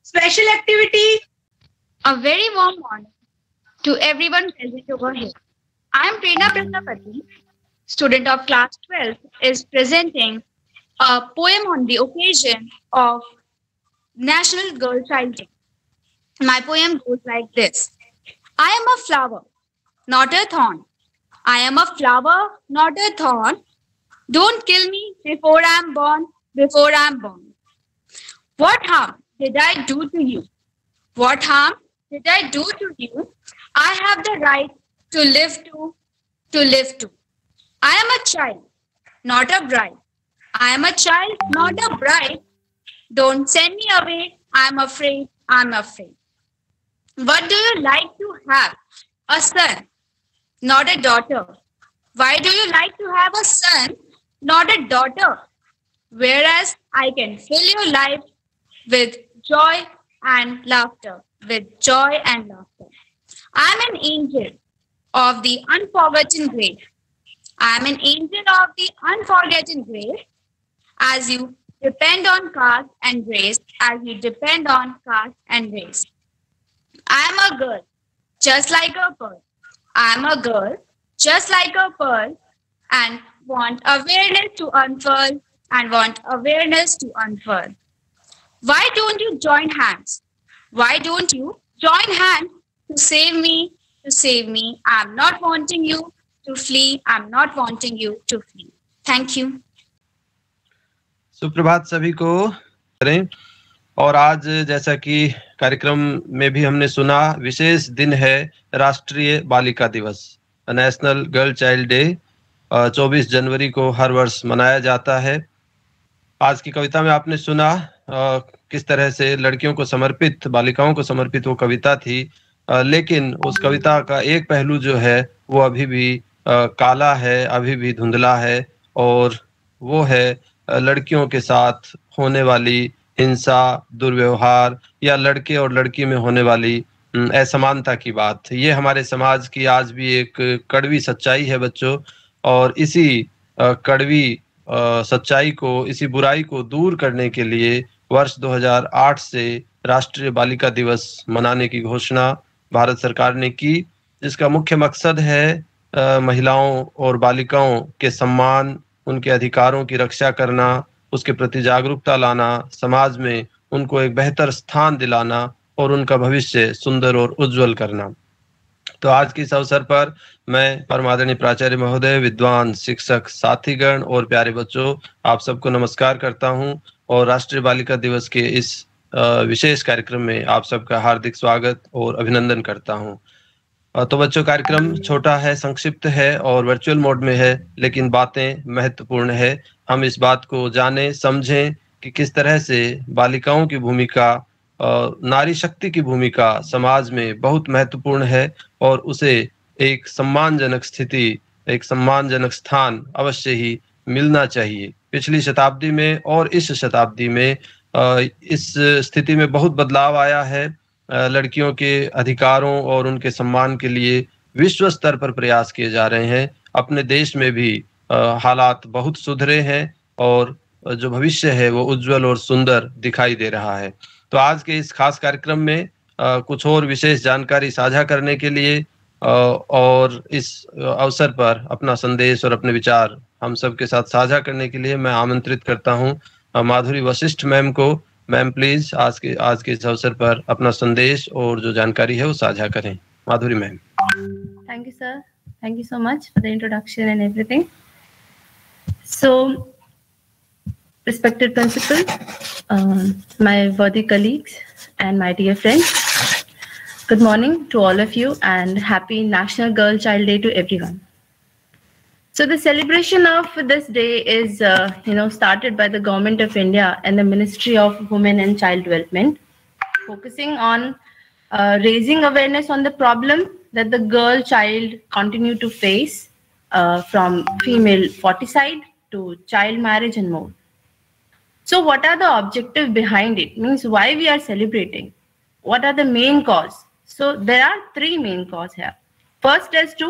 special activity. A very warm morning to everyone present over here. I am Prerna Prajapati, student of class 12, is presenting a poem on the occasion of National Girl Child Day. My poem goes like this. I am a flower, not a thorn. I am a flower, not a thorn. Don't kill me before I am born, before I am born. What harm did I do to you? What harm did I do to you? I have the right to live to live to. I am a child, not a bride. I am a child, not a bride. Don't send me away. I'm afraid, I'm afraid. What do you like to have? A son, not a daughter. Why do you like to have a son, not a daughter? Whereas I can fill your life with joy and laughter, with joy and laughter. I am an angel of the unforgotten grace. I am an angel of the unforgotten grace. As you depend on caste and race, as you depend on caste and race. I am a girl, just like a pearl. I am a girl, just like a pearl, and want awareness to unfurl, and want awareness to unfurl. Why don't you join hands? Why don't you join hands to save me, to save me? I'm not wanting you to flee. I'm not wanting you to flee. Thank you. सुप्रभात सभी को करें। और आज जैसा कि कार्यक्रम में भी हमने सुना, विशेष दिन है राष्ट्रीय बालिका दिवस, नेशनल गर्ल चाइल्ड डे। 24 जनवरी को हर वर्ष मनाया जाता है। आज की कविता में आपने सुना किस तरह से लड़कियों को समर्पित, बालिकाओं को समर्पित वो कविता थी, लेकिन उस कविता का एक पहलू जो है वो अभी भी काला है, अभी भी धुंधला है, और वो है लड़कियों के साथ होने वाली हिंसा, दुर्व्यवहार या लड़के और लड़की में होने वाली असमानता की बात। ये हमारे समाज की आज भी एक कड़वी सच्चाई है बच्चों, और इसी कड़वी सच्चाई को, इसी बुराई को दूर करने के लिए वर्ष 2008 से राष्ट्रीय बालिका दिवस मनाने की घोषणा भारत सरकार ने की, जिसका मुख्य मकसद है महिलाओं और बालिकाओं के सम्मान, उनके अधिकारों की रक्षा करना, उसके प्रति जागरूकता लाना, समाज में उनको एक बेहतर स्थान दिलाना और उनका भविष्य सुंदर और उज्जवल करना। तो आज के इस अवसर पर मैं परम आदरणीय प्राचार्य महोदय, विद्वान शिक्षक साथीगण और प्यारे बच्चों, आप सबको नमस्कार करता हूं और राष्ट्रीय बालिका दिवस के इस विशेष कार्यक्रम में आप सबका हार्दिक स्वागत और अभिनंदन करता हूं। तो बच्चों, कार्यक्रम छोटा है, संक्षिप्त है और वर्चुअल मोड में है, लेकिन बातें महत्वपूर्ण है। हम इस बात को जानें, समझें कि किस तरह से बालिकाओं की भूमिका, नारी शक्ति की भूमिका समाज में बहुत महत्वपूर्ण है और उसे एक सम्मानजनक स्थिति, एक सम्मानजनक स्थान अवश्य ही मिलना चाहिए। पिछली शताब्दी में और इस शताब्दी में इस स्थिति में बहुत बदलाव आया है। लड़कियों के अधिकारों और उनके सम्मान के लिए विश्व स्तर पर प्रयास किए जा रहे हैं। अपने देश में भी हालात बहुत सुधरे हैं और जो भविष्य है वो उज्जवल और सुंदर दिखाई दे रहा है। तो आज के इस खास कार्यक्रम में कुछ और विशेष जानकारी साझा करने के लिए और इस अवसर पर अपना संदेश और अपने विचार हम सबके साथ साझा करने के लिए मैं आमंत्रित करता हूं माधुरी वशिष्ठ मैम को। मैम प्लीज आज के इस अवसर पर अपना संदेश और जो जानकारी है वो साझा करें। Madhuri ma'am. Thank you sir, thank you so much for the introduction and everything. So respected principal, my worthy colleagues and my dear friends, good morning to all of you and happy National Girl Child Day to everyone. So the celebration of this day is started by the Government of India and the Ministry of Women and Child Development, focusing on raising awareness on the problem that the girl child continue to face from female foeticide to child marriage and more. So what are the objectives behind it? Means why we are celebrating? What are the main cause? So there are three main cause here. First is to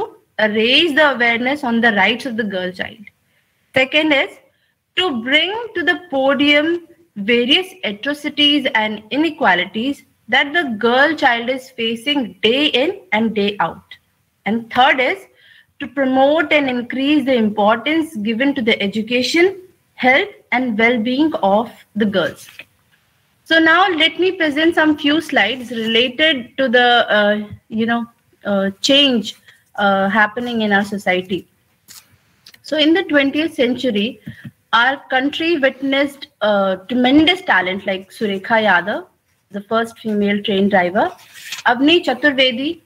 raise the awareness on the rights of the girl child. Second is to bring to the podium various atrocities and inequalities that the girl child is facing day in and day out. And third is to promote and increase the importance given to the education, health, and well-being of the girls. So now let me present some few slides related to the change happening in our society. So in the 20th century, our country witnessed tremendous talent like Surekha Yadav, the first female train driver, Avni Chaturvedi,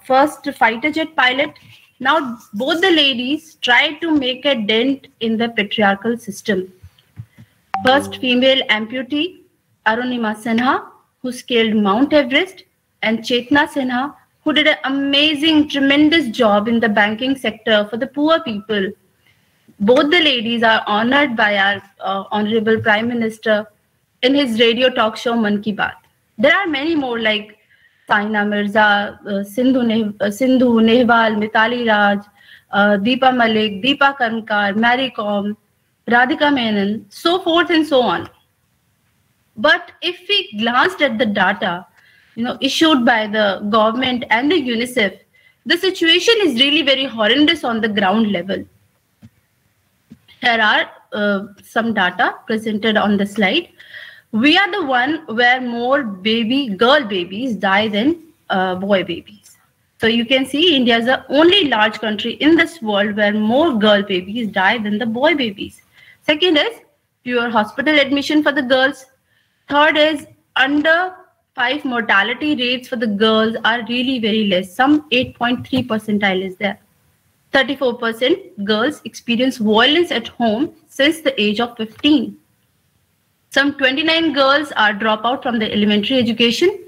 first fighter jet pilot. Now both the ladies tried to make a dent in the patriarchal system. First female amputee, Arunima Sinha, who scaled Mount Everest, and Chetna Sinha, who did an amazing, tremendous job in the banking sector for the poor people. Both the ladies are honored by our Honorable Prime Minister in his radio talk show Mann Ki Baat. There are many more like Saina Mirza, Sindhu Nehwal, Mithali Raj, Deepa Malik, Deepa Karmkar, Mary Kom, Radhika Menon, so forth and so on. But if we glanced at the data, issued by the government and the UNICEF, the situation is really very horrendous on the ground level. Here are some data presented on the slide. We are the one where more girl babies die than boy babies. So you can see India is the only large country in this world where more girl babies die than the boy babies. Second is fewer hospital admission for the girls. Third is under 5 mortality rates for the girls are really very less. Some 8.3 percentile is there. 34% girls experience violence at home since the age of 15. Some 29 girls are drop out from the elementary education,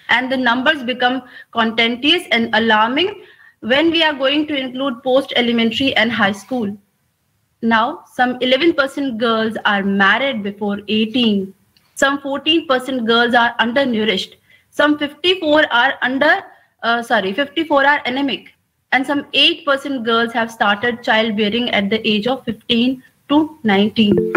and the numbers become contentious and alarming when we are going to include post-elementary and high school. Now, some 11% girls are married before 18. Some 14% girls are undernourished. Some 54 are anemic. And some 8% girls have started childbearing at the age of 15 to 19.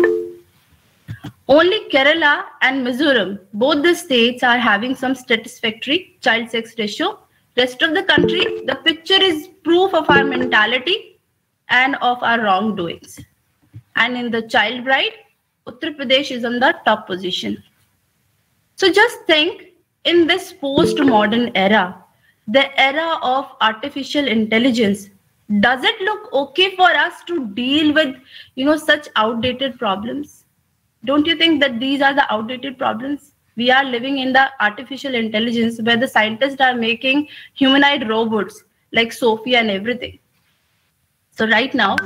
Only Kerala and Mizoram, both the states are having some satisfactory child sex ratio. Rest of the country, the picture is proof of our mentality and of our wrongdoings. And in the child bride, Uttar Pradesh is on the top position. So just think, in this post-modern era, the era of artificial intelligence, does it look okay for us to deal with, such outdated problems? Don't you think that these are the outdated problems? We are living in the artificial intelligence where the scientists are making humanoid robots like Sophia and everything. So right now,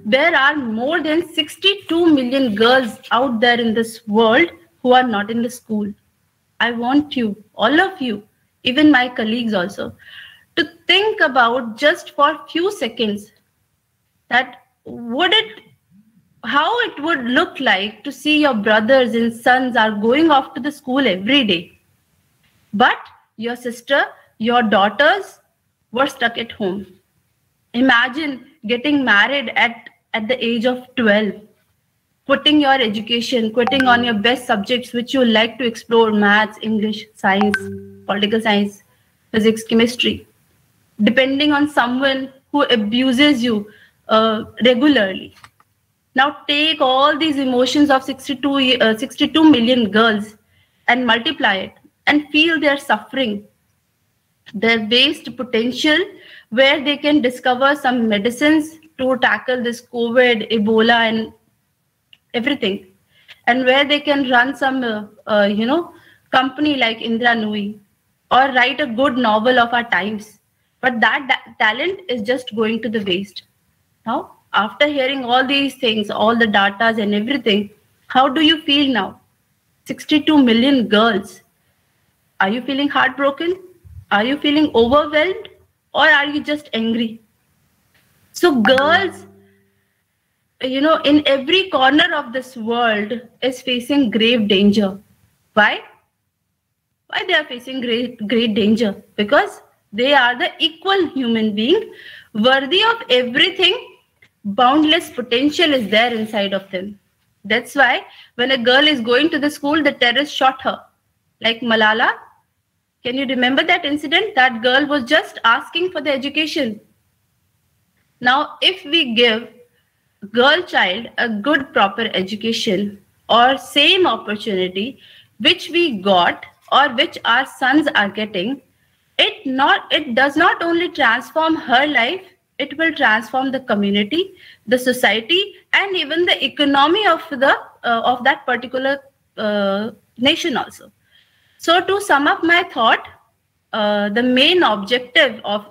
there are more than 62 million girls out there in this world who are not in the school. I want you, all of you, even my colleagues also, to think about just for a few seconds that how it would look like to see your brothers and sons are going off to the school every day. But your sister, your daughters were stuck at home. Imagine getting married at the age of 12, quitting your education, quitting on your best subjects which you like to explore, maths, English, science, political science, physics, chemistry, depending on someone who abuses you regularly. Now take all these emotions of 62 million girls and multiply it and feel their suffering, their waste potential, where they can discover some medicines to tackle this COVID, Ebola and everything, and where they can run some company like Indra Nui or write a good novel of our times. But that talent is just going to the waste. Now, after hearing all these things, all the datas and everything, how do you feel now? 62 million girls. Are you feeling heartbroken? Are you feeling overwhelmed? Or are you just angry? So girls, in every corner of this world is facing grave danger. Why? Why they are facing great danger? Because they are the equal human being, worthy of everything. Boundless potential is there inside of them. That's why when a girl is going to the school, the terrorists shot her. Like Malala. Can you remember that incident? That girl was just asking for the education. Now, if we give girl child a good proper education or same opportunity which we got or which our sons are getting, it does not only transform her life, it will transform the community, the society, and even the economy of that particular nation also. So to sum up my thought, the main objective of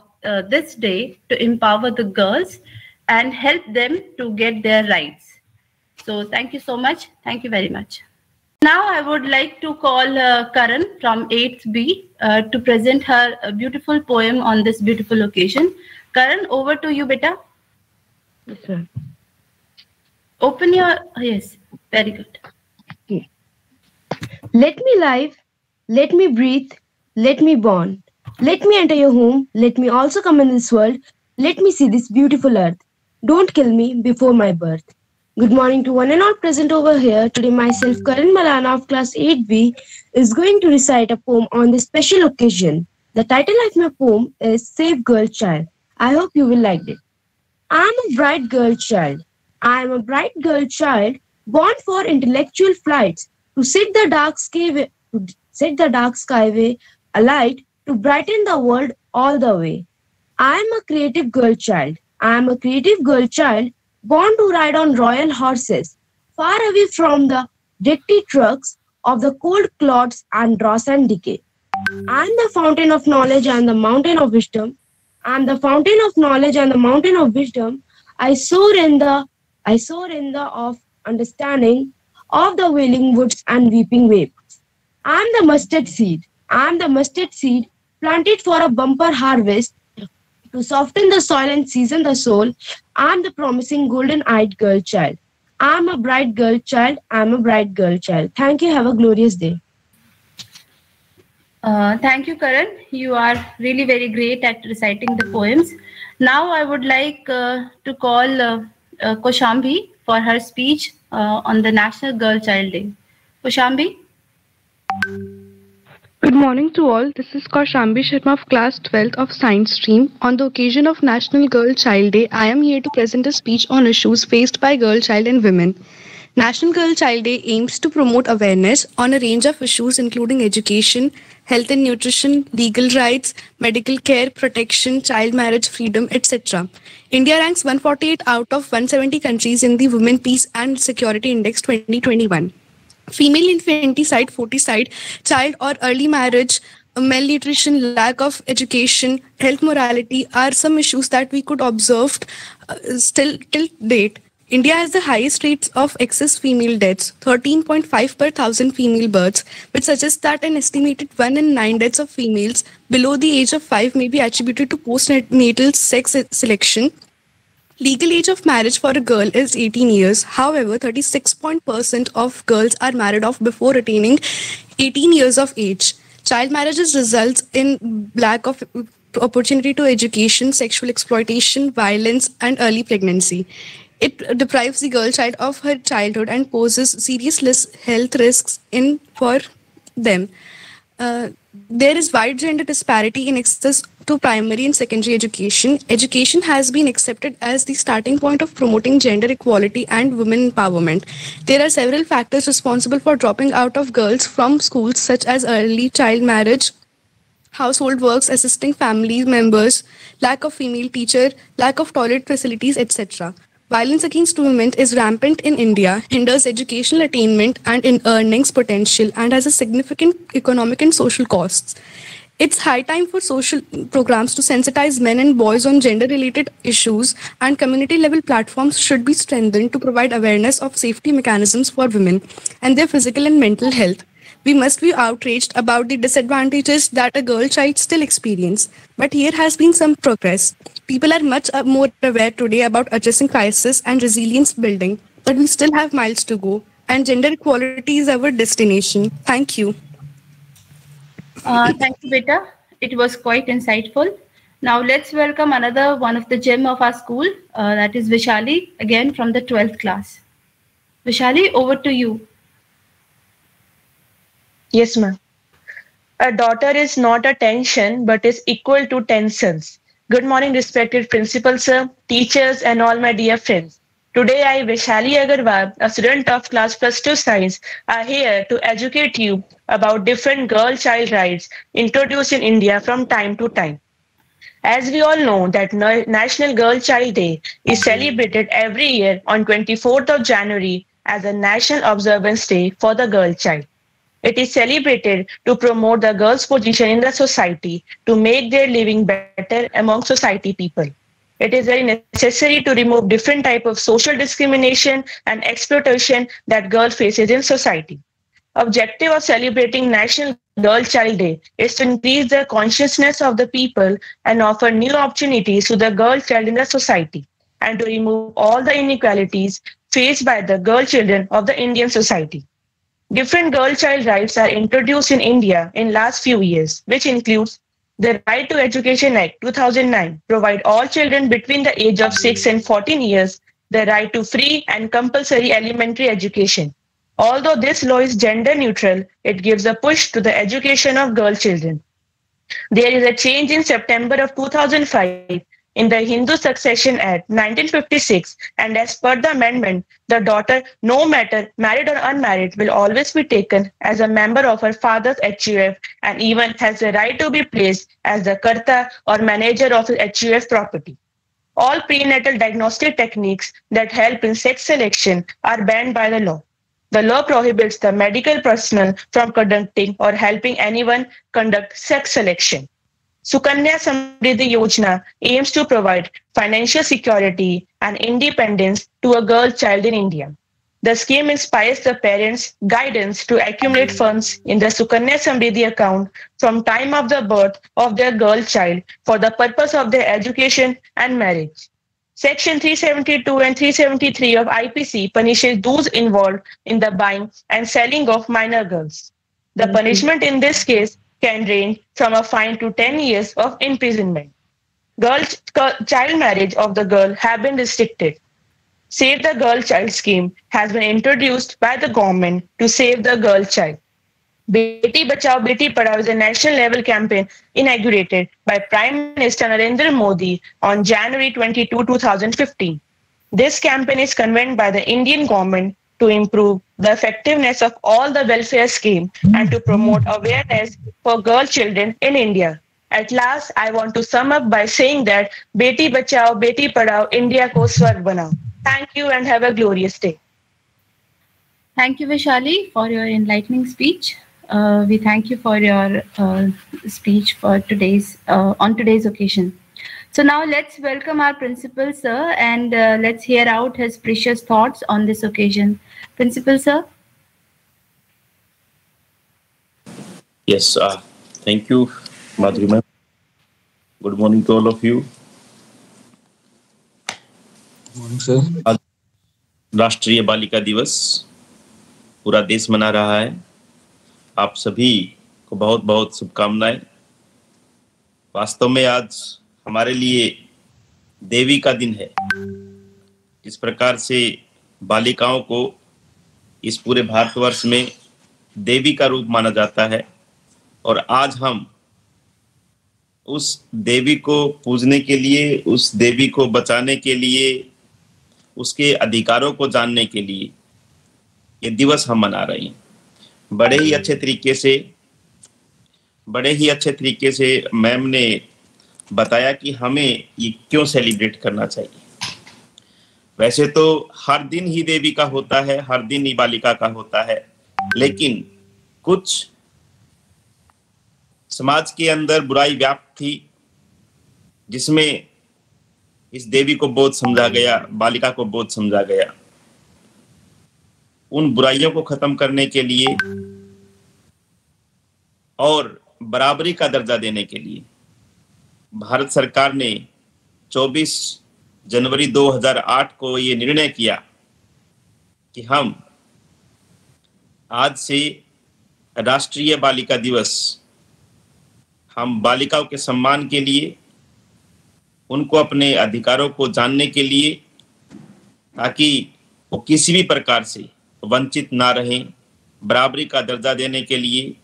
this day to empower the girls and help them to get their rights. So thank you so much. Thank you very much. Now I would like to call Karan from 8th B to present her a beautiful poem on this beautiful occasion. Karan, over to you, beta. Yes, sir. Open your, yes, very good. Okay. Let me live, let me breathe, let me born. Let me enter your home, let me also come in this world. Let me see this beautiful earth. Don't kill me before my birth. Good morning to one and all present over here. Today myself, Karan Malana of class 8B, is going to recite a poem on this special occasion. The title of my poem is Save Girl Child. I hope you will like it. I am a bright girl child. I am a bright girl child, born for intellectual flights, to set the dark skyway alight, to brighten the world all the way. I am a creative girl child. I am a creative girl child, born to ride on royal horses, far away from the dirty trucks of the cold clods and dross and decay. I am the fountain of knowledge and the mountain of wisdom. I am the fountain of knowledge and the mountain of wisdom. I soar in the of understanding of the wailing woods and weeping waves. I am the mustard seed. I am the mustard seed planted for a bumper harvest to soften the soil and season the soul. I am the promising golden-eyed girl child. I am a bright girl child. I am a bright girl child. Thank you. Have a glorious day. Thank you, Karan. You are really very great at reciting the poems. Now I would like to call Koshambi for her speech on the National Girl Child Day. Koshambi. Good morning to all. This is Kaushambi Sharma of class 12th of Science Stream. On the occasion of National Girl Child Day, I am here to present a speech on issues faced by girl child and women. National Girl Child Day aims to promote awareness on a range of issues including education, health and nutrition, legal rights, medical care, protection, child marriage, freedom, etc. India ranks 148 out of 170 countries in the Women Peace and Security Index 2021. Female infanticide, foeticide, child or early marriage, malnutrition, lack of education, health morality are some issues that we could observe still till date. India has the highest rates of excess female deaths, 13.5 per thousand female births, which suggests that an estimated 1 in 9 deaths of females below the age of 5 may be attributed to postnatal sex selection. Legal age of marriage for a girl is 18 years. However, 36% of girls are married off before attaining 18 years of age. Child marriages results in lack of opportunity to education, sexual exploitation, violence, and early pregnancy. It deprives the girl child of her childhood and poses serious health risks for them. There is wide gender disparity in access to primary and secondary education. Education has been accepted as the starting point of promoting gender equality and women empowerment. There are several factors responsible for dropping out of girls from schools, such as early child marriage, household works, assisting family members, lack of female teacher, lack of toilet facilities, etc. Violence against women is rampant in India, hinders educational attainment and in earnings potential, and has a significant economic and social costs. It's high time for social programs to sensitize men and boys on gender-related issues, and community-level platforms should be strengthened to provide awareness of safety mechanisms for women and their physical and mental health. We must be outraged about the disadvantages that a girl child still experience. But here has been some progress. People are much more aware today about addressing crisis and resilience building, but we still have miles to go, and gender equality is our destination. Thank you. Thank you, Beta. It was quite insightful. Now let's welcome another one of the gem of our school, that is Vishali, again from the 12th class. Vishali, over to you. Yes, ma'am. A daughter is not a tension but is equal to 10 sons. Good morning, respected principal sir, teachers, and all my dear friends. Today I, Vishali Agarwal, a student of class plus 2 science, are here to educate you about different girl-child rights introduced in India from time to time. As we all know that National Girl Child Day is celebrated every year on 24th of January as a national observance day for the girl child. It is celebrated to promote the girl's position in the society, to make their living better among society people. It is very necessary to remove different type of social discrimination and exploitation that girl faces in society. Objective of celebrating National Girl Child Day is to increase the consciousness of the people and offer new opportunities to the girl child in the society and to remove all the inequalities faced by the girl children of the Indian society. Different girl child rights are introduced in India in last few years, which includes the Right to Education Act 2009 provide all children between the age of 6 and 14 years the right to free and compulsory elementary education. Although this law is gender neutral, it gives a push to the education of girl children. There is a change in September of 2005 in the Hindu Succession Act 1956, and as per the amendment, the daughter, no matter married or unmarried, will always be taken as a member of her father's HUF and even has the right to be placed as the Karta or manager of his HUF property. All prenatal diagnostic techniques that help in sex selection are banned by the law. The law prohibits the medical personnel from conducting or helping anyone conduct sex selection. Sukanya Samriddhi Yojana aims to provide financial security and independence to a girl child in India. The scheme inspires the parents' guidance to accumulate funds in the Sukanya Samriddhi account from time of the birth of their girl child for the purpose of their education and marriage. Section 372 and 373 of IPC punishes those involved in the buying and selling of minor girls. The punishment in this case can range from a fine to 10 years of imprisonment. Child marriage of the girl have been restricted. Save the Girl Child scheme has been introduced by the government to save the girl child. Beti Bachao Beti Padhao is a national level campaign inaugurated by Prime Minister Narendra Modi on January 22, 2015. This campaign is convened by the Indian government to improve the effectiveness of all the welfare schemes and to promote awareness for girl children in India. At last, I want to sum up by saying that Beti Bachao Beti Padhao India ko Swarg Banao. Thank you and have a glorious day. Thank you, Vishali, for your enlightening speech. We thank you for your speech for today's on today's occasion. So now let's welcome our principal, sir, and let's hear out his precious thoughts on this occasion. Principal, sir. Yes, thank you, Madhuri ma'am. Good morning to all of you. Good morning, sir. आज राष्ट्रीय बालिका दिवस पूरा देश मना रहा है. आप सभी को बहुत बहुत शुभकामनाएं. वास्तव में आज हमारे लिए देवी का दिन है. इस प्रकार से बालिकाओं को इस पूरे भारतवर्ष में देवी का रूप माना जाता है और आज हम उस देवी को पूजने के लिए, उस देवी को बचाने के लिए, उसके अधिकारों को जानने के लिए ये दिवस हम मना रहे हैं. बड़े ही अच्छे तरीके से मैम ने बताया कि हमें ये क्यों सेलिब्रेट करना चाहिए. वैसे तो हर दिन ही देवी का होता है, हर दिन ही बालिका का होता है, लेकिन कुछ समाज के अंदर बुराई व्याप्त थी जिसमें इस देवी को बोझ समझा गया, बालिका को बोझ समझा गया. उन बुराइयों को खत्म करने के लिए और बराबरी का दर्जा देने के लिए भारत सरकार ने 24 जनवरी 2008 को ये निर्णय किया कि हम आज से राष्ट्रीय बालिका दिवस हम बालिकाओं के सम्मान के लिए, उनको अपने अधिकारों को जानने के लिए, ताकि वो किसी भी प्रकार से वंचित ना रहें, बराबरी का दर्जा देने के लिए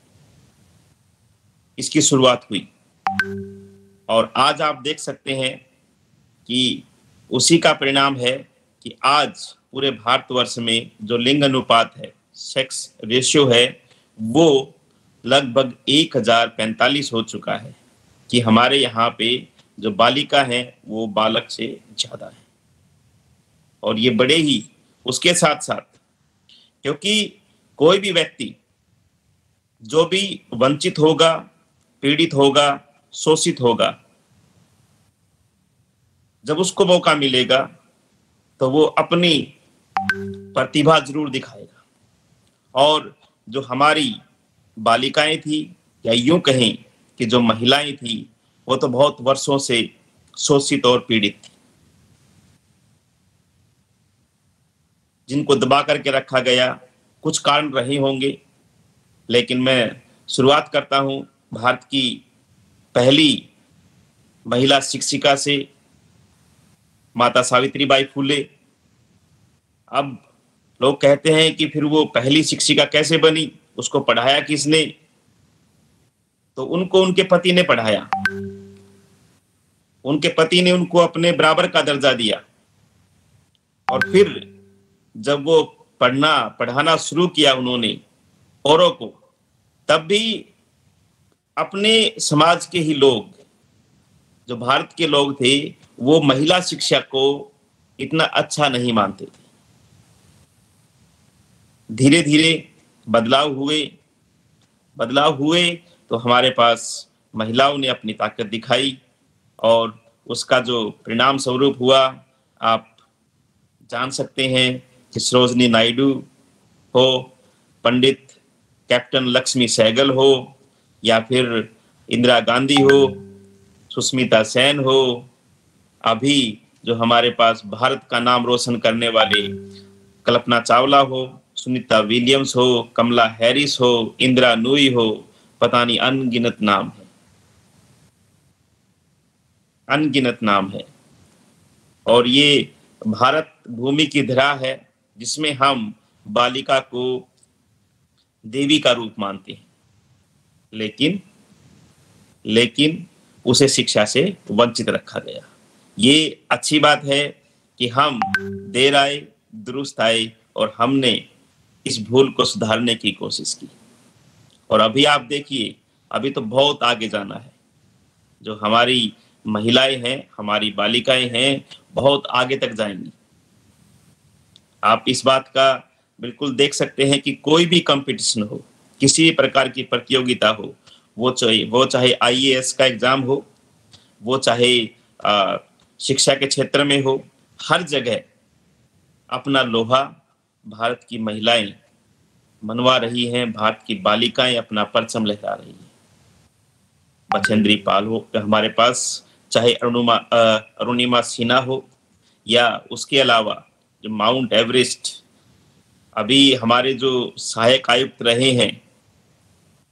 इसकी शुरुआत हुई। और आज आप देख सकते हैं कि उसी का परिणाम है कि आज पूरे भारतवर्ष में जो लिंग अनुपात है, सेक्स रेशियो है, वो लगभग 1045 हो चुका है कि हमारे यहाँ पे जो बालिका है वो बालक से ज्यादा है। और ये बड़े ही उसके साथ साथ, क्योंकि कोई भी व्यक्ति जो भी वंचित होगा, पीड़ित होगा, शोषित होगा, जब उसको मौका मिलेगा तो वो अपनी प्रतिभा जरूर दिखाएगा। और जो हमारी बालिकाएं थी, या यूं कहें कि जो महिलाएं थी, वो तो बहुत वर्षों से शोषित और पीड़ित थी, जिनको दबा करके रखा गया। कुछ कारण रहे होंगे, लेकिन मैं शुरुआत करता हूं भारत की पहली महिला शिक्षिका से, माता सावित्रीबाई फुले। अब लोग कहते हैं कि फिर वो पहली शिक्षिका कैसे बनी, उसको पढ़ाया किसने? तो उनको उनके पति ने पढ़ाया। उनके पति ने उनको अपने बराबर का दर्जा दिया। और फिर जब वो पढ़ाना शुरू किया उन्होंने औरों को, तब भी अपने समाज के ही लोग, जो भारत के लोग थे, वो महिला शिक्षा को इतना अच्छा नहीं मानते थे। धीरे धीरे बदलाव हुए तो हमारे पास महिलाओं ने अपनी ताकत दिखाई, और उसका जो परिणाम स्वरूप हुआ आप जान सकते हैं कि सरोजनी नायडू हो, पंडित कैप्टन लक्ष्मी सहगल हो, या फिर इंदिरा गांधी हो, सुष्मिता सेन हो, अभी जो हमारे पास भारत का नाम रोशन करने वाले कल्पना चावला हो, सुनीता विलियम्स हो, कमला हैरिस हो, इंदिरा नूई हो, पता नहीं अनगिनत नाम है। और ये भारत भूमि की धरा है जिसमें हम बालिका को देवी का रूप मानते हैं, लेकिन उसे शिक्षा से वंचित रखा गया। ये अच्छी बात है कि हम देर आए दुरुस्त आए और हमने इस भूल को सुधारने की कोशिश की। और अभी आप देखिए, अभी तो बहुत आगे जाना है। जो हमारी महिलाएं हैं, हमारी बालिकाएं हैं, बहुत आगे तक जाएंगी। आप इस बात का बिल्कुल देख सकते हैं कि कोई भी कंपटीशन हो, किसी भी प्रकार की प्रतियोगिता हो, वो चाहे IAS का एग्जाम हो, वो चाहे शिक्षा के क्षेत्र में हो, हर जगह अपना लोहा भारत की महिलाएं मनवा रही हैं, भारत की बालिकाएं अपना परचम लहरा रही हैं। बछेंद्री पाल हो हमारे पास, चाहे अरुणिमा सिन्हा हो, या उसके अलावा जो माउंट एवरेस्ट, अभी हमारे जो सहायक आयुक्त रहे हैं,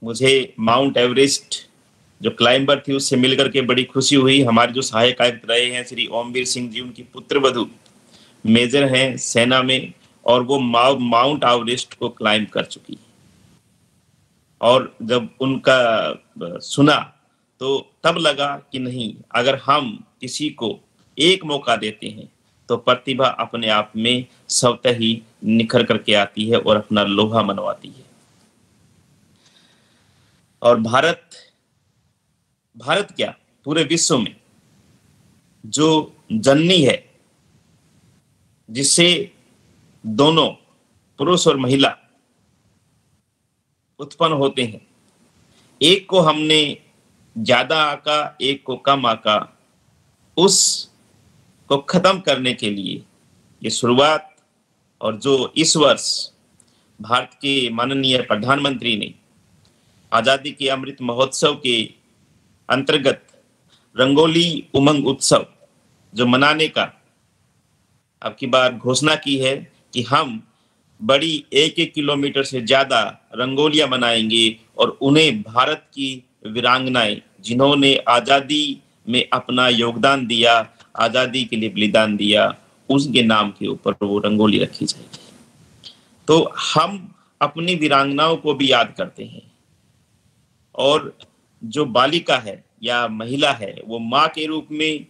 मुझे माउंट एवरेस्ट जो क्लाइंबर थी उससे मिलकर के बड़ी खुशी हुई। हमारे जो सहायक आयुक्त रहे हैं श्री ओमवीर सिंह जी, उनकी पुत्रवधू मेजर हैं सेना में, और वो माउंट एवरेस्ट को क्लाइंब कर चुकी है। और जब उनका सुना तो तब लगा कि नहीं, अगर हम किसी को एक मौका देते हैं तो प्रतिभा अपने आप में स्वतः ही निखर करके आती है और अपना लोहा मनवाती है। और भारत क्या, पूरे विश्व में जो जननी है, जिससे दोनों पुरुष और महिला उत्पन्न होते हैं, एक को हमने ज्यादा आका, एक को कम आका, उस को खत्म करने के लिए ये शुरुआत, और जो इस वर्ष भारत के माननीय प्रधानमंत्री ने आजादी के अमृत महोत्सव के अंतर्गत रंगोली उमंग उत्सव जो मनाने का अब की बार घोषणा की है कि हम बड़ी 1-1 किलोमीटर से ज्यादा रंगोलियां मनाएंगे, और उन्हें भारत की वीरांगनाएं जिन्होंने आजादी में अपना योगदान दिया, आजादी के लिए बलिदान दिया, उसके नाम के ऊपर वो रंगोली रखी जाएगी। तो हम अपनी वीरांगनाओं को भी याद करते हैं, और जो बालिका है या महिला है वो माँ के रूप में,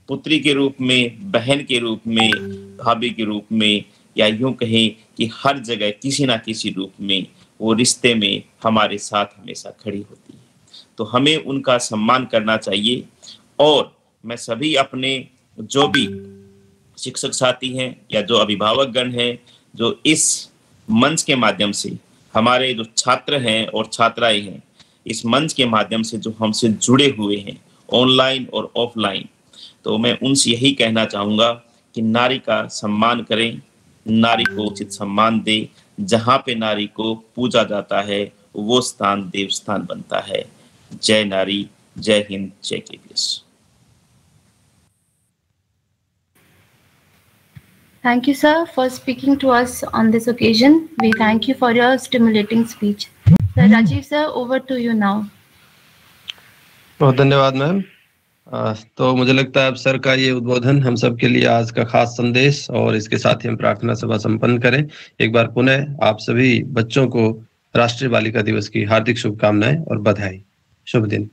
पुत्री के रूप में, बहन के रूप में, भाभी के रूप में, या यूं कहें कि हर जगह किसी ना किसी रूप में वो रिश्ते में हमारे साथ हमेशा खड़ी होती है। तो हमें उनका सम्मान करना चाहिए। और मैं सभी अपने जो भी शिक्षक साथी हैं या जो अभिभावक गण हैं, जो इस मंच के माध्यम से, हमारे जो छात्र हैं और छात्राएं हैं, इस मंच के माध्यम से जो हमसे जुड़े हुए हैं ऑनलाइन और ऑफलाइन, तो मैं उनसे यही कहना चाहूँगा कि नारी का सम्मान करें, नारी को उचित सम्मान दें। जहाँ पे नारी को पूजा जाता है वो स्थान देव स्थान बनता है। जय नारी, जय हिंद, जय KVS. Thank you, sir, for speaking to us on this occasion. We thank you for your stimulating speech. Sir Rajiv, sir, over to you now. बहुत धन्यवाद मैम। तो मुझे लगता है अब सर का ये उद्बोधन हम सब के लिए आज का खास संदेश, और इसके साथ ही हम प्रार्थना सभा संपन्न करें। एक बार पुनः आप सभी बच्चों को राष्ट्रीय बालिका दिवस की हार्दिक शुभकामनाएं और बधाई। शुभ दिन।